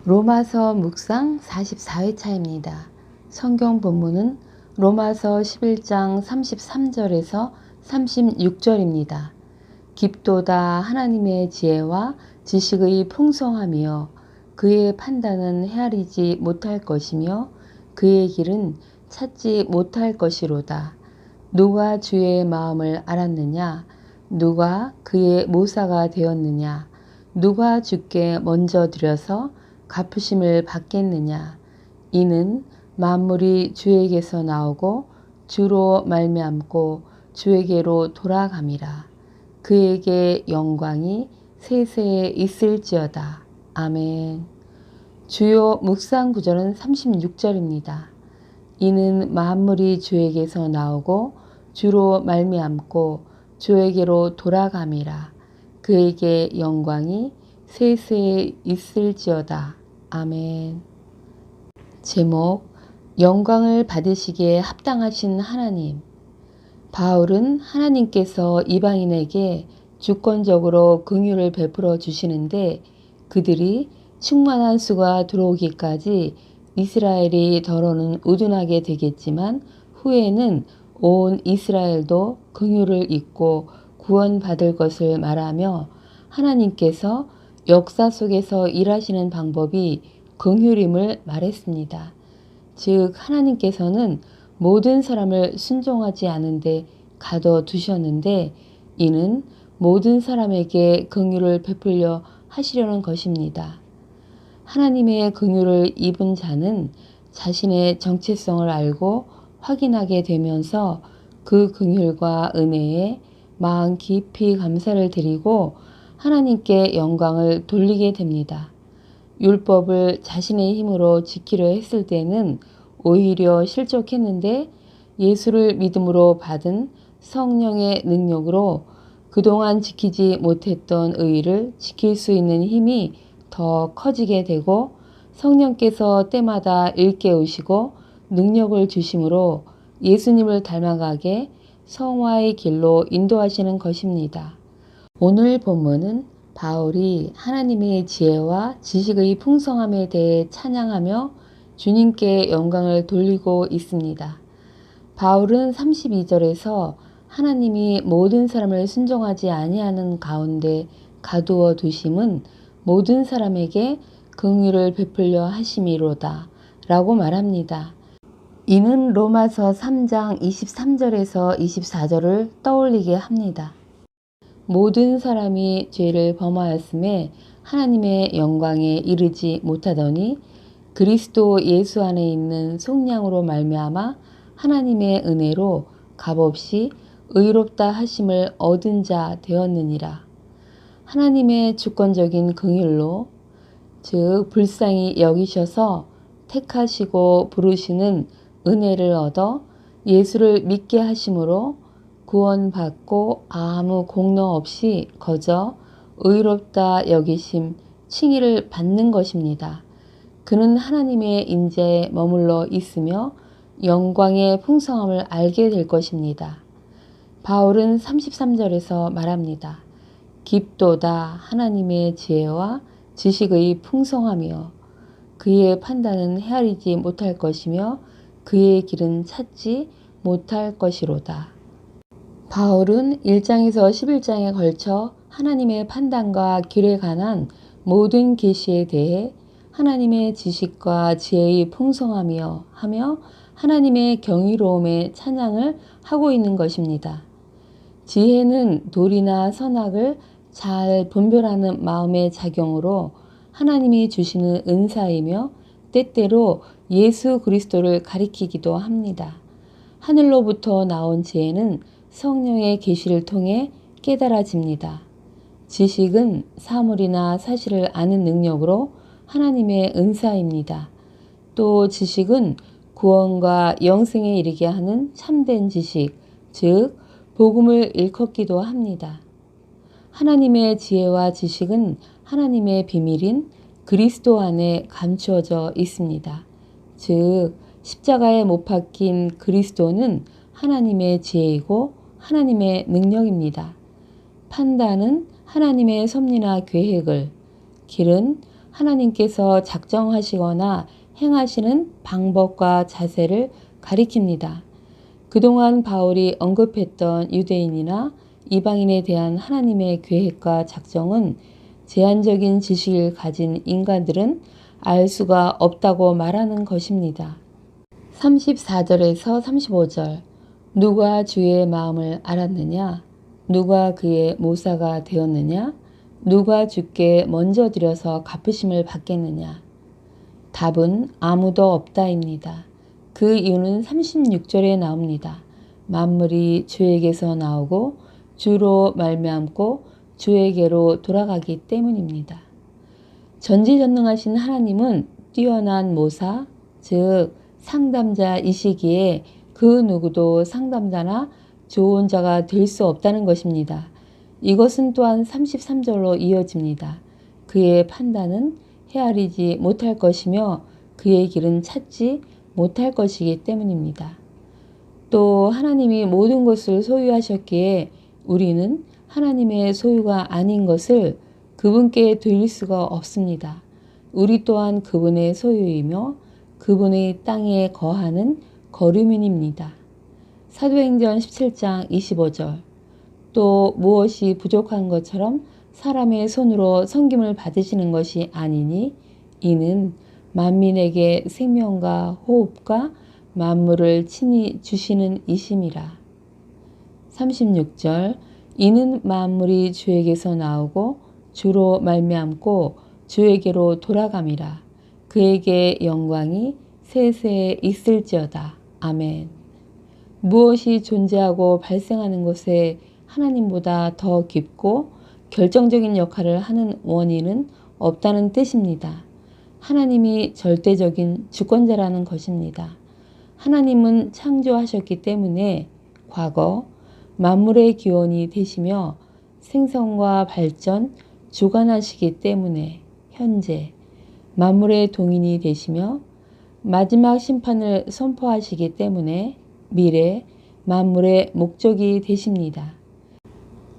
로마서 묵상 44회차입니다. 성경 본문은 로마서 11장 33절에서 36절입니다. 깊도다 하나님의 지혜와 지식의 풍성함이여 그의 판단은 헤아리지 못할 것이며 그의 길은 찾지 못할 것이로다. 누가 주의 마음을 알았느냐? 누가 그의 모사가 되었느냐? 누가 주께 먼저 드려서 갚으심을 받겠느냐? 이는 만물이 주에게서 나오고 주로 말미암고 주에게로 돌아감이라. 그에게 영광이 세세에 있을지어다. 아멘. 주요 묵상 구절은 36절입니다. 이는 만물이 주에게서 나오고 주로 말미암고 주에게로 돌아감이라. 그에게 영광이 세세에 있을지어다. 아멘. 제목, 영광을 받으시기에 합당하신 하나님. 바울은 하나님께서 이방인에게 주권적으로 긍휼을 베풀어 주시는데 그들이 충만한 수가 들어오기까지 이스라엘이 더러는 우둔하게 되겠지만 후에는 온 이스라엘도 긍휼을 잊고 구원받을 것을 말하며 하나님께서 역사 속에서 일하시는 방법이 긍휼임을 말했습니다. 즉 하나님께서는 모든 사람을 순종하지 않은데 가둬두셨는데 이는 모든 사람에게 긍휼을 베풀려 하시려는 것입니다. 하나님의 긍휼을 입은 자는 자신의 정체성을 알고 확인하게 되면서 그 긍휼과 은혜에 마음 깊이 감사를 드리고 하나님께 영광을 돌리게 됩니다. 율법을 자신의 힘으로 지키려 했을 때는 오히려 실족했는데 예수를 믿음으로 받은 성령의 능력으로 그동안 지키지 못했던 의를 지킬 수 있는 힘이 더 커지게 되고 성령께서 때마다 일깨우시고 능력을 주심으로 예수님을 닮아가게 성화의 길로 인도하시는 것입니다. 오늘 본문은 바울이 하나님의 지혜와 지식의 풍성함에 대해 찬양하며 주님께 영광을 돌리고 있습니다. 바울은 32절에서 하나님이 모든 사람을 순종하지 아니하는 가운데 가두어 두심은 모든 사람에게 긍휼을 베풀려 하심이로다 라고 말합니다. 이는 로마서 3장 23절에서 24절을 떠올리게 합니다. 모든 사람이 죄를 범하였음에 하나님의 영광에 이르지 못하더니 그리스도 예수 안에 있는 속량으로 말미암아 하나님의 은혜로 값없이 의롭다 하심을 얻은 자 되었느니라. 하나님의 주권적인 긍휼로 즉 불쌍히 여기셔서 택하시고 부르시는 은혜를 얻어 예수를 믿게 하심으로 구원받고 아무 공로 없이 거저 의롭다 여기심 칭의를 받는 것입니다. 그는 하나님의 인자에 머물러 있으며 영광의 풍성함을 알게 될 것입니다. 바울은 33절에서 말합니다. 깊도다 하나님의 지혜와 지식의 풍성함이여 그의 판단은 헤아리지 못할 것이며 그의 길은 찾지 못할 것이로다. 바울은 1장에서 11장에 걸쳐 하나님의 판단과 길에 관한 모든 계시에 대해 하나님의 지식과 지혜의 풍성함이여 하며 하나님의 경이로움의 찬양을 하고 있는 것입니다. 지혜는 도리나 선악을 잘 분별하는 마음의 작용으로 하나님이 주시는 은사이며 때때로 예수 그리스도를 가리키기도 합니다. 하늘로부터 나온 지혜는 성령의 계시를 통해 깨달아집니다. 지식은 사물이나 사실을 아는 능력으로 하나님의 은사입니다. 또 지식은 구원과 영생에 이르게 하는 참된 지식, 즉 복음을 일컫기도 합니다. 하나님의 지혜와 지식은 하나님의 비밀인 그리스도 안에 감추어져 있습니다. 즉 십자가에 못 박힌 그리스도는 하나님의 지혜이고 하나님의 능력입니다. 판단은 하나님의 섭리나 계획을, 길은 하나님께서 작정하시거나 행하시는 방법과 자세를 가리킵니다. 그동안 바울이 언급했던 유대인이나 이방인에 대한 하나님의 계획과 작정은 제한적인 지식을 가진 인간들은 알 수가 없다고 말하는 것입니다. 34절에서 35절 누가 주의 마음을 알았느냐? 누가 그의 모사가 되었느냐? 누가 주께 먼저 드려서 갚으심을 받겠느냐? 답은 아무도 없다입니다. 그 이유는 36절에 나옵니다. 만물이 주에게서 나오고 주로 말미암고 주에게로 돌아가기 때문입니다. 전지전능하신 하나님은 뛰어난 모사, 즉 상담자이시기에 그 누구도 상담자나 조언자가 될 수 없다는 것입니다. 이것은 또한 33절로 이어집니다. 그의 판단은 헤아리지 못할 것이며 그의 길은 찾지 못할 것이기 때문입니다. 또 하나님이 모든 것을 소유하셨기에 우리는 하나님의 소유가 아닌 것을 그분께 드릴 수가 없습니다. 우리 또한 그분의 소유이며 그분의 땅에 거하는 거류민입니다. 사도행전 17장 25절 또 무엇이 부족한 것처럼 사람의 손으로 섬김을 받으시는 것이 아니니 이는 만민에게 생명과 호흡과 만물을 친히 주시는 이심이라. 36절 이는 만물이 주에게서 나오고 주로 말미암고 주에게로 돌아감이라. 그에게 영광이 세세에 있을지어다. 아멘. 무엇이 존재하고 발생하는 것에 하나님보다 더 깊고 결정적인 역할을 하는 원인은 없다는 뜻입니다. 하나님이 절대적인 주권자라는 것입니다. 하나님은 창조하셨기 때문에 과거 만물의 기원이 되시며 생성과 발전, 주관하시기 때문에 현재 만물의 동인이 되시며 마지막 심판을 선포하시기 때문에 미래 만물의 목적이 되십니다.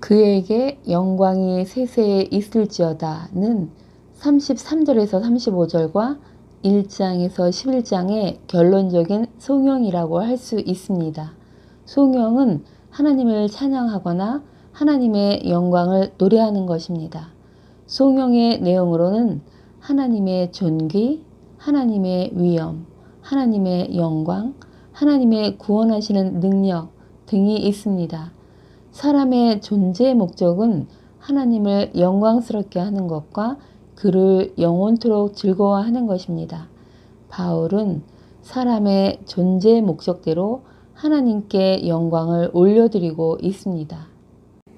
그에게 영광이 세세에 있을지어다는 33절에서 35절과 1장에서 11장의 결론적인 송영이라고 할 수 있습니다. 송영은 하나님을 찬양하거나 하나님의 영광을 노래하는 것입니다. 송영의 내용으로는 하나님의 존귀, 하나님의 위엄, 하나님의 영광, 하나님의 구원하시는 능력 등이 있습니다. 사람의 존재의 목적은 하나님을 영광스럽게 하는 것과 그를 영원토록 즐거워하는 것입니다. 바울은 사람의 존재의 목적대로 하나님께 영광을 올려드리고 있습니다.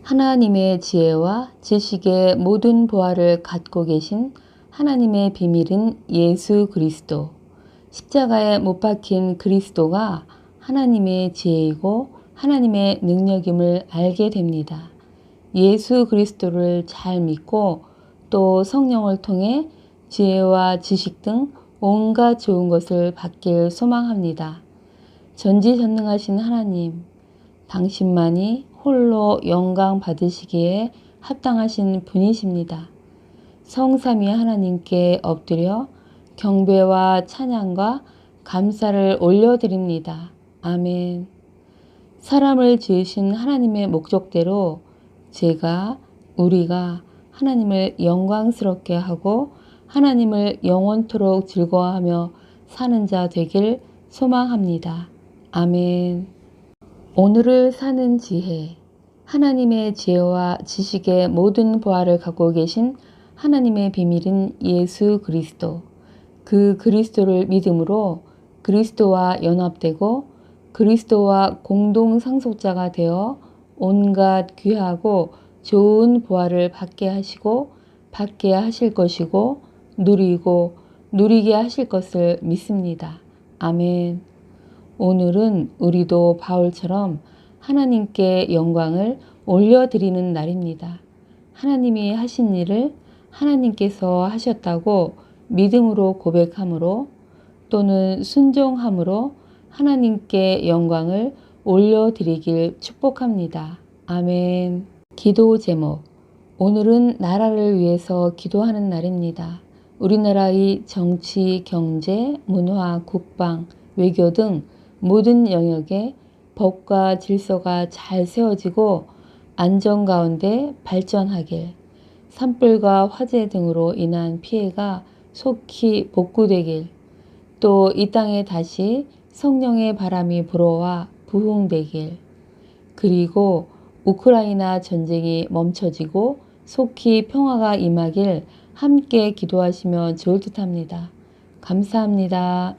하나님의 지혜와 지식의 모든 보화를 갖고 계신 하나님의 비밀은 예수 그리스도, 십자가에 못 박힌 그리스도가 하나님의 지혜이고 하나님의 능력임을 알게 됩니다. 예수 그리스도를 잘 믿고 또 성령을 통해 지혜와 지식 등 온갖 좋은 것을 받길 소망합니다. 전지전능하신 하나님, 당신만이 홀로 영광 받으시기에 합당하신 분이십니다. 성삼위 하나님께 엎드려 경배와 찬양과 감사를 올려드립니다. 아멘. 사람을 지으신 하나님의 목적대로 우리가 하나님을 영광스럽게 하고 하나님을 영원토록 즐거워하며 사는 자 되길 소망합니다. 아멘. 오늘을 사는 지혜, 하나님의 지혜와 지식의 모든 보화를 갖고 계신 하나님의 비밀인 예수 그리스도, 그 그리스도를 믿음으로 그리스도와 연합되고 그리스도와 공동 상속자가 되어 온갖 귀하고 좋은 보화를 받게 하시고 받게 하실 것이고 누리고 누리게 하실 것을 믿습니다. 아멘. 오늘은 우리도 바울처럼 하나님께 영광을 올려드리는 날입니다. 하나님이 하신 일을 하나님께서 하셨다고 믿음으로 고백함으로 또는 순종함으로 하나님께 영광을 올려드리길 축복합니다. 아멘. 기도 제목. 오늘은 나라를 위해서 기도하는 날입니다. 우리나라의 정치, 경제, 문화, 국방, 외교 등 모든 영역에 법과 질서가 잘 세워지고 안정 가운데 발전하길, 산불과 화재 등으로 인한 피해가 속히 복구되길, 또 이 땅에 다시 성령의 바람이 불어와 부흥되길, 그리고 우크라이나 전쟁이 멈춰지고 속히 평화가 임하길 함께 기도하시면 좋을 듯합니다. 감사합니다.